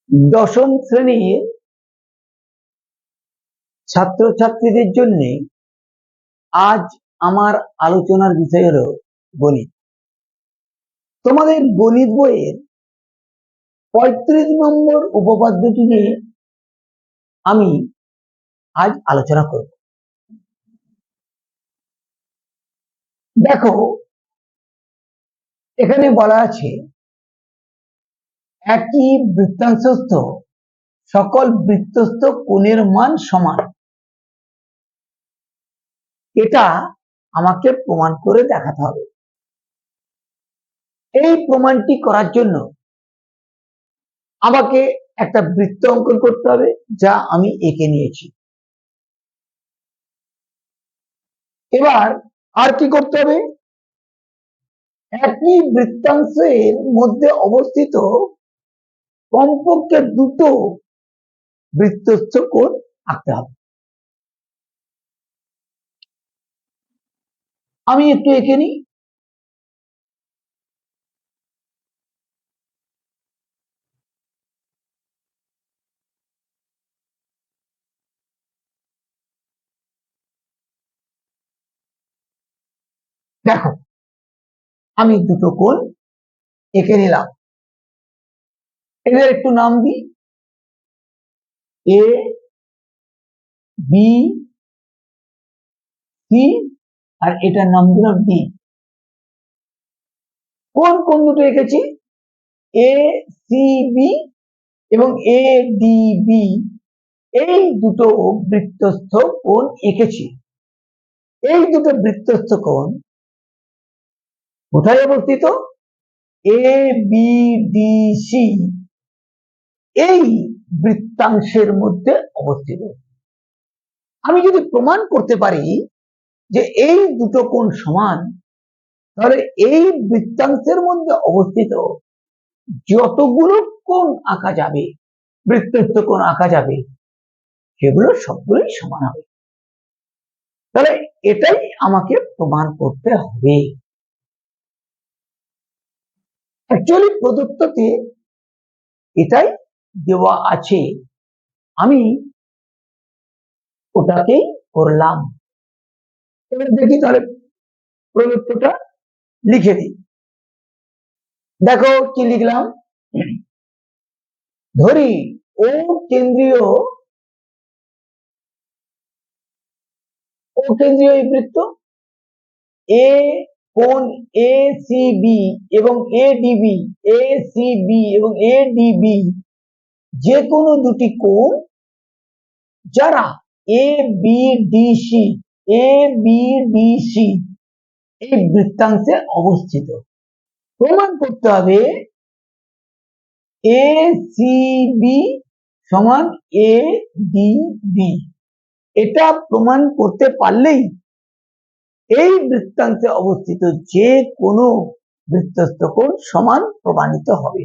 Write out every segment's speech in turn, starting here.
দশম শ্রেণীর ছাত্রছাত্রীদের জন্য আজ আমার আলোচনার বিষয় হলো গণিত। তোমাদের গণিত বইয়ের ৩৫ নম্বর উপপাদ্যটি নিয়ে আমি আজ আলোচনা করব। দেখো, এখানে বলা আছে একই বৃত্তাংশস্থ সকল বৃত্তস্থ কোণের মান সমান। এটা আমাকে প্রমাণ করে দেখাতে হবে। এই প্রমাণটি করার জন্য আমাকে একটা বৃত্ত অঙ্কন করতে হবে, যা আমি এঁকে নিয়েছি। এবার আর কি করতে হবে? একই বৃত্তাংশের মধ্যে অবস্থিত কমপক্ষে দুটো বৃত্তস্থ কোণ আঁকতে হবে। আমি একটু এঁকে নিই। দেখো, আমি দুটো কোণ এঁকে নিলাম। এদের একটু নাম দিই, এ বি সি, আর এটার নাম দিলাম ডি। কোন কোন দুটো এঁকেছি? এ সি বি এবং এ ডি বি, এই দুটো বৃত্তস্থ কোণ এঁকেছি। এই দুটো বৃত্তস্থ কোণ কোথায় অবস্থিত? এ বি ডি সি এই বৃত্তাংশের মধ্যে অবস্থিত। আমি যদি প্রমাণ করতে পারি যে এই দুটো কোণ সমান, তাহলে এই বৃত্তাংশের মধ্যে অবস্থিত যতগুলো কোণ আঁকা যাবে, বৃত্তস্থ কোণ আঁকা যাবে, সেগুলো সবগুলোই সমান হবে। তাহলে এটাই আমাকে প্রমাণ করতে হবে। অ্যাকচুয়ালি প্রদত্ততে এটাই দেওয়া আছে, আমি ওটাকেই করলাম। এবার দেখি তাহলে প্রদত্তটা লিখে দিই। দেখো কি লিখলাম। ধরি ও কেন্দ্রীয় এই বৃত্ত, এ কোণ এ সি বি এবং এ ডিবি, এ সি বি এবং এ ডিবি যে কোনো দুটি কোণ যারা A B D C, A B D C এই বৃত্তাংশে অবস্থিত। প্রমাণ করতে হবে এ সি বি সমান এ ডি বি। এটা প্রমাণ করতে পারলেই এই বৃত্তাংশে অবস্থিত যে কোনো বৃত্তস্থ কোণ সমান প্রমাণিত হবে।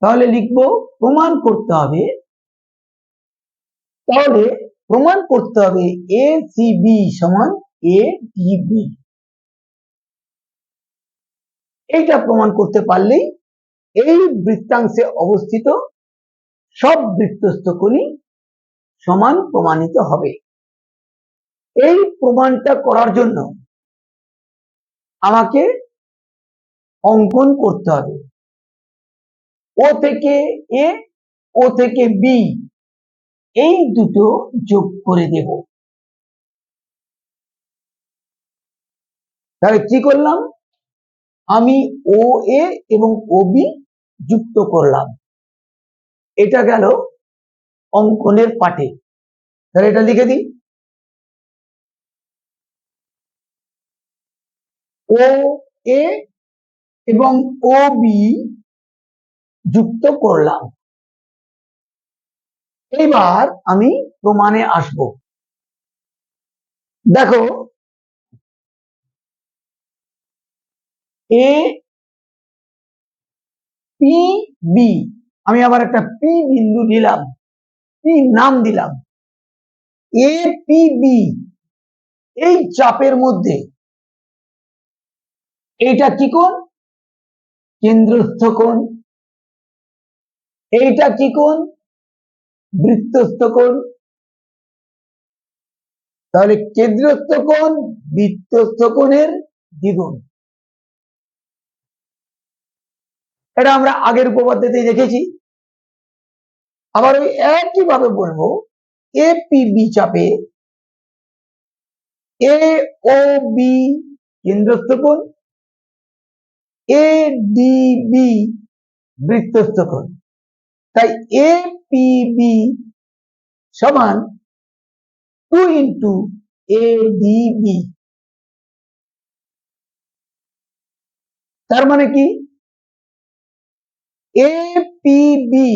তাহলে লিখব প্রমাণ করতে হবে। তাহলে প্রমাণ করতে হবে এ সি বি সমান এ ডি বি। এইটা প্রমাণ করতে পারলেই এই বৃত্তাংশে অবস্থিত সব বৃত্তস্থ কোণই সমান প্রমাণিত হবে। এই প্রমাণটা করার জন্য আমাকে অঙ্কন করতে হবে। ও থেকে এ, ও থেকে বি, এই দুটো যোগ করে দেব। তাহলে কি করলাম? আমি ও এ এবং ও বি যুক্ত করলাম। এটা গেল অঙ্কনের পাঠে। তাহলে এটা লিখে দিই, ও এ এবং ও বি যুক্ত করলাম। এবার আমি প্রমাণে আসব। দেখো, এ পি বি, আমি আবার একটা পি বিন্দু নিলাম, পি নাম দিলাম। এ পি বি এই চাপের মধ্যে এইটা কি কোণ? কেন্দ্রস্থ কোণ। এইটা কি কোণ? বৃত্তস্থ কোণ। তাহলে কেন্দ্রস্থ কোণ বৃত্তস্থ কোণের দ্বিগুণ। এটা আমরা আগের উপপাদ্যতেই দেখেছি। আবার ওই একই ভাবে বলবো, এপিবি চাপে এ ও বি কেন্দ্রস্থ কোণ, এডিবি বৃত্তস্থ কোণ। তাই এপিবি সমান 2 ইন্টু এডিবি। তার মানে কি? এপিবি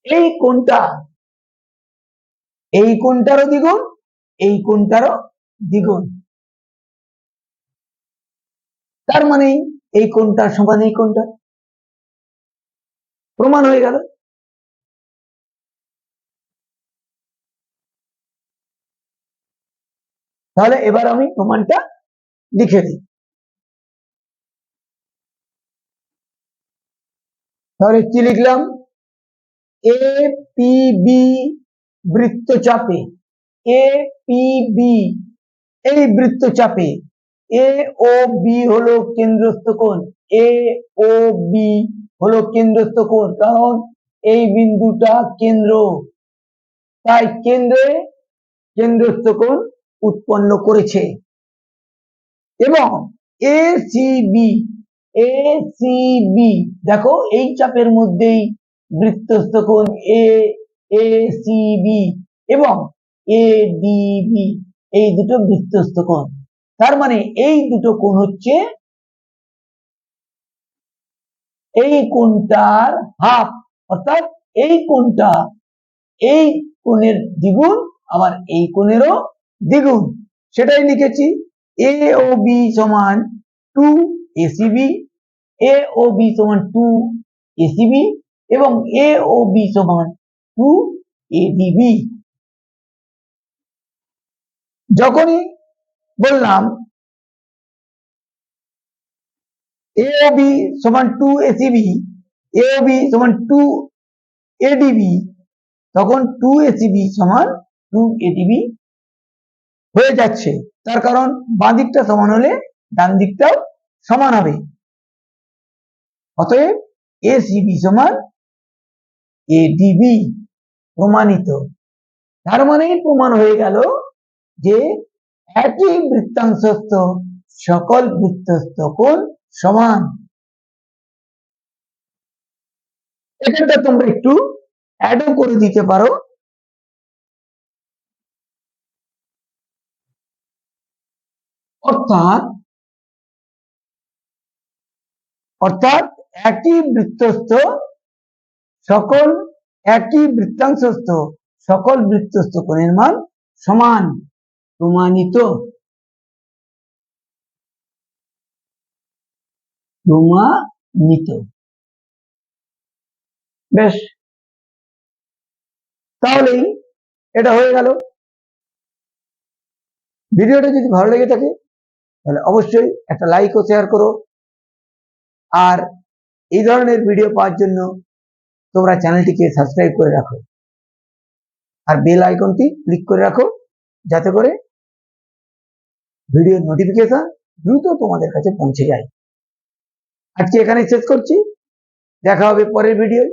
এই কোণটা, এই কোণটারও দ্বিগুণ, এই কোণটারও দ্বিগুণ। তার মানে এই কোণটা সমান এই কোণটা, প্রমাণ হয়ে গেল। তাহলে এবার আমি প্রমাণটা লিখে দিই। তাহলে কি লিখলাম? এপিবি বৃত্তচাপে, এপিবি এই বৃত্তচাপে এ ও বি হলো কেন্দ্রস্থ কোণ, এ ও বি হলো কেন্দ্রস্থ কোণ, কারণ এই বিন্দুটা কেন্দ্র, তাই কেন্দ্রে কেন্দ্রস্থ কোণ উৎপন্ন করেছে। এবং এসিবি, এসিবি দেখো এই চাপের মধ্যেই বৃত্তস্থ কোণ এসিবি এবং এডিবি এই দুটো বৃত্তস্থ কোণ। তার মানে এই দুটো কোণ হচ্ছে এই কোণটার হাফ, অর্থাৎ এই কোণটা এই কোণের দ্বিগুণ, আবার এই কোণেরও দ্বিগুণ। সেটাই লিখেছি, এ ও বি সমান 2 এসিবি, এ ও বি সমান 2 এসিবি এবং এ ও বি সমান 2 এডিবি। যখনই বললাম এ ও বি সমান 2 এসিবি, এ ও বি সমান 2 এডিবি, তখন 2 এসিবি সমান 2 এডিবি হয়ে যাচ্ছে। তার কারণ বাঁ দিকটা সমান হলে ডান দিকটাও সমান হবে। অতএব এসিবি সমান এডিবি প্রমাণিত। তার মানে প্রমাণ হয়ে গেল যে একই বৃত্তাংশস্থ সকল বৃত্তস্থ কোণ সমান। এখানটা তোমরা একটু অ্যাডও করে দিতে পারো। অর্থাৎ একই বৃত্তস্থ সকল, একই বৃত্তাংশস্থ সকল বৃত্তস্থ কোণের মান সমান, প্রমাণিত। প্রমাণিত। বেশ, তাহলেই এটা হয়ে গেল। ভিডিওটা যদি ভালো লেগে থাকে তাহলে অবশ্যই একটা লাইক ও শেয়ার করো। আর এই ধরনের ভিডিও পাওয়ার জন্য তোমরা চ্যানেলটিকে সাবস্ক্রাইব করে রাখো আর বেল আইকনটি ক্লিক করে রাখো, যাতে করে ভিডিওর নোটিফিকেশন দ্রুত তোমাদের কাছে পৌঁছে যায়। আজকে এখানে শেষ করছি, দেখা হবে পরের ভিডিও।